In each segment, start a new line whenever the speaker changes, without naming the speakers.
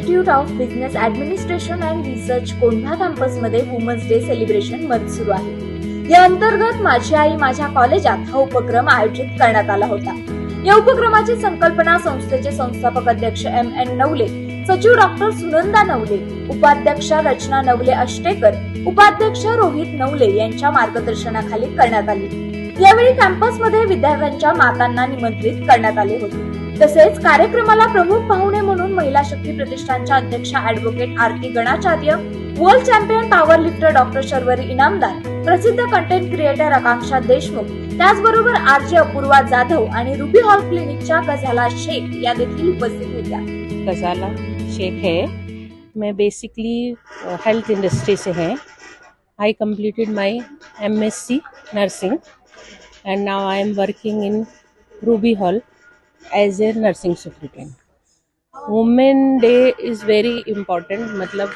Institute of business administration and research Kondha कॅम्पसमध्ये women's day celebration month सुरू आहे। या अंतर्गत माझी आई माझ्या कॉलेजात हा उपक्रम आयोजित करण्यात आला होता। या उपक्रमाची संकल्पना संस्थेचे संस्थापक अध्यक्ष M.N. नवले, सचिव डॉक्टर सुनंदा नवले, उपाध्यक्षा रचना नवले अष्टेकर, उपाध्यक्ष रोहित नवले यांच्या मार्गदर्शनाखाली करण्यात आली। यावेळी कॅम्पसमध्ये विद्यार्थ्यांच्या मातांना निमंत्रित करण्यात आले होते। तसेच कार्यक्रमाला प्रमुख पाहुणे म्हणून महिला शक्ती प्रतिष्ठानच्या अध्यक्षा advocate Aarti Ganacharya, world champion power lifter doctor Sharvari Inamdar, प्रसिद्ध कंटेंट क्रिएटर आकांक्षा देशमुख, त्याचबरोबर आरजे अपूर्वा जाधव आणि रुबी हॉल क्लिनिकच्या गझाला शेख या देखील उपस्थित होत्या।
गज़ाला शेख है, मैं बेसिकली हेल्थ इंडस्ट्री से है। I completed my MSc nursing and now I am working in Ruby Hall as a nursing superintendent. Women Day is very important, मतलब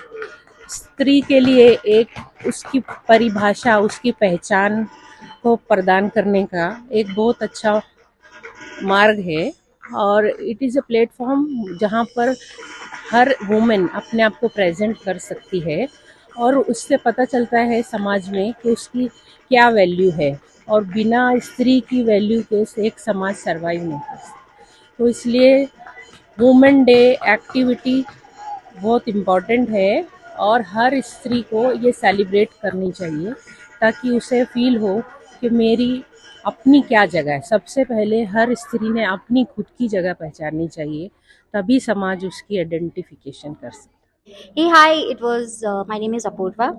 स्त्री के लिए एक उसकी परिभाषा, उसकी पहचान को प्रदान करने का एक बहुत अच्छा मार्ग है और इट इज़ अ प्लेटफॉर्म जहाँ पर हर वुमेन अपने आप को प्रेजेंट कर सकती है और उससे पता चलता है समाज में कि उसकी क्या वैल्यू है और बिना स्त्री की वैल्यू के से एक समाज सर्वाइव नहीं कर सकता। तो इसलिए वुमेन डे एक्टिविटी बहुत इम्पॉर्टेंट है और हर स्त्री को ये सेलिब्रेट करनी चाहिए ताकि उसे फील हो कि मेरी अपनी क्या जगह है। सबसे पहले हर स्त्री ने अपनी खुद की जगह पहचाननी चाहिए, तभी समाज उसकी आइडेंटिफिकेशन कर सकता है।
Hey, hi, it was my name is Apurva.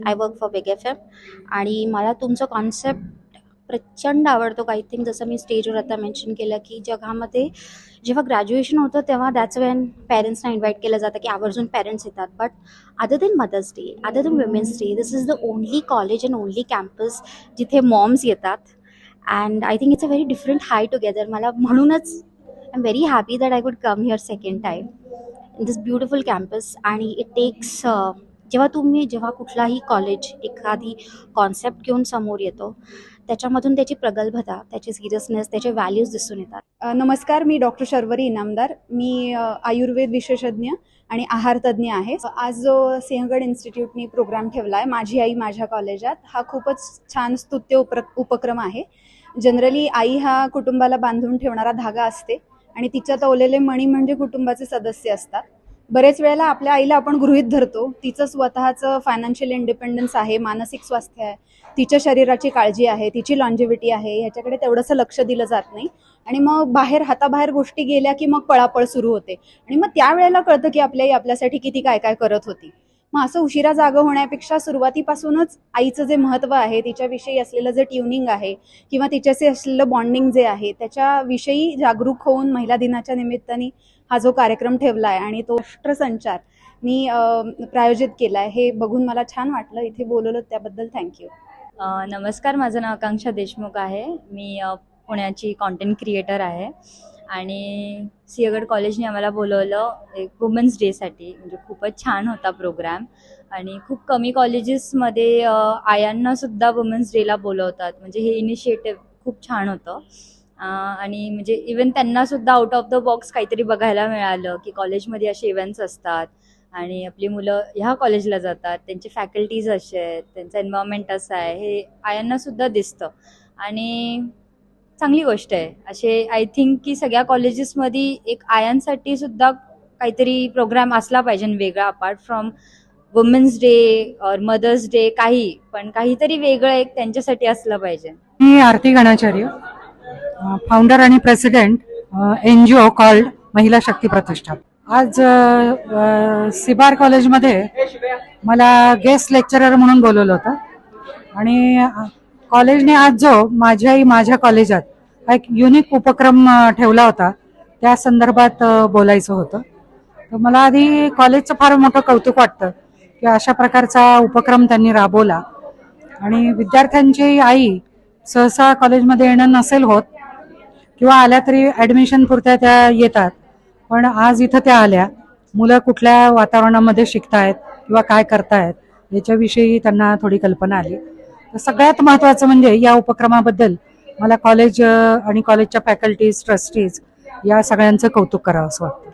I work for Big FM आणि मला तुमचं कॉन्सेप्ट प्रचंड आवडतो। आय थिंक जसं मी स्टेजवर आता मेन्शन केलं की जगामध्ये जेव्हा ग्रॅज्युएशन होतं तेव्हा दॅट्स वेन पेरेंट्सना इन्व्हाइट केलं जातं की आवर्जून पेरेंट्स येतात। But other than Mother's Day, other than Women's Day, this is the only college and only campus जिथे मॉम्स येतात and I think it's a very different high together. मला म्हणूनच I am very happy that I could come here second time in this beautiful campus. आणि it takes जेव्हा कुठलाही college एखादी concept घेऊन समोर येतो त्याच्यामधून त्याची प्रगल्भता, त्याची सिरियसनेस, त्याचे व्हॅल्यूज दिसून येतात।
नमस्कार, मी डॉक्टर शर्वरी इनामदार। मी आयुर्वेद विशेषज्ञ आणि आहार तज्ज्ञ आहे। आज जो सिंहगड इन्स्टिट्यूटनी प्रोग्राम ठेवला आहे माझी आई माझ्या कॉलेजात, हा खूपच छान स्तुत्य उपक्रम आहे। जनरली आई हा कुटुंबाला बांधून ठेवणारा धागा असते आणि तिच्यात ओवलेले मणी म्हणजे कुटुंबाचे सदस्य असतात। बरेच वेळेला आपल्या आईला आपण गृहीत धरतो, तिचं स्वतःचं फायनान्शियल इंडिपेंडन्स आहे, मानसिक स्वास्थ्य आहे, तिच्या शरीराची काळजी आहे, तिची लॉन्जिव्हिटी आहे, ह्याच्याकडे तेवढंसं लक्ष दिलं जात नाही आणि मग हाताबाहेर गोष्टी गेल्या की मग पळापळ सुरू होते आणि मग त्यावेळेला कळतं की आपली आई आपल्यासाठी किती काय काय करत होती। मग असं उशिरा जागं होण्यापेक्षा सुरुवातीपासूनच आईचं जे महत्त्व आहे, तिच्याविषयी असलेलं जे ट्युनिंग आहे किंवा तिच्याशी असलेलं बॉन्डिंग जे आहे त्याच्याविषयी जागरूक होऊन महिला दिनाच्या निमित्ताने हा जो कार्यक्रम ठेवला आहे आणि तो राष्ट्रसंचार मी प्रायोजित केला आहे, हे बघून मला छान वाटलं। इथे बोलवलं त्याबद्दल थँक्यू।
नमस्कार, माझं नाव आकांक्षा देशमुख आहे। मी पुण्याची कॉन्टेंट क्रिएटर आहे आणि सिंहगड कॉलेजने आम्हाला बोलवलं एक वुमेन्स डेसाठी। म्हणजे खूपच छान होता प्रोग्राम आणि खूप कमी कॉलेजेसमध्ये आयांनासुद्धा वुमेन्स डेला बोलवतात। म्हणजे हे इनिशिएटिव्ह खूप छान होतं आणि म्हणजे इवन त्यांनासुद्धा आउट ऑफ द बॉक्स काहीतरी बघायला मिळालं की कॉलेजमध्ये असे इव्हेंट्स असतात आणि आपली मुलं ह्या कॉलेजला जातात, त्यांचे फॅकल्टीज असे आहेत, त्यांचं एन्व्हायरमेंट असं आहे, हे आयांनासुद्धा दिसतं आणि चांगली गोष्ट आहे। असे आय थिंक की सगळ्या कॉलेजेसमध्ये एक आयांसाठी सुद्धा काहीतरी प्रोग्राम असला पाहिजे वेगळा, अपार्ट फ्रॉम वुमेन्स डे और मदर्स डे, पण काहीतरी वेगळं एक त्यांच्यासाठी असलं पाहिजे।
मी आरती गणाचार्य, फाउंडर आणि प्रेसिडेंट NGO कॉल्ड महिला शक्ती प्रतिष्ठान। आज सिबार कॉलेजमध्ये मला गेस्ट लेक्चरर म्हणून बोलवलं होतं आणि कॉलेजने आज जो माझी आई माझ्या कॉलेजात एक युनिक उपक्रम ठेवला होता त्या संदर्भात बोलायचं होतं। तर मला आधी कॉलेजचं फार मोठं कौतुक वाटतं की अशा प्रकारचा उपक्रम त्यांनी राबवला आणि विद्यार्थ्यांची आई सहसा कॉलेजमध्ये येणं नसेल होत किंवा आल्या तरी ॲडमिशन पुरत्या त्या येतात, पण आज इथं त्या आल्या। मुलं कुठल्या वातावरणामध्ये शिकतायत किंवा काय करतायत याच्याविषयी त्यांना थोडी कल्पना आली। तर सगळ्यात महत्त्वाचं म्हणजे या उपक्रमाबद्दल मला कॉलेज आणि कॉलेजच्या फॅकल्टीज, ट्रस्टीज या सगळ्यांचं कौतुक करावं असं वाटतं।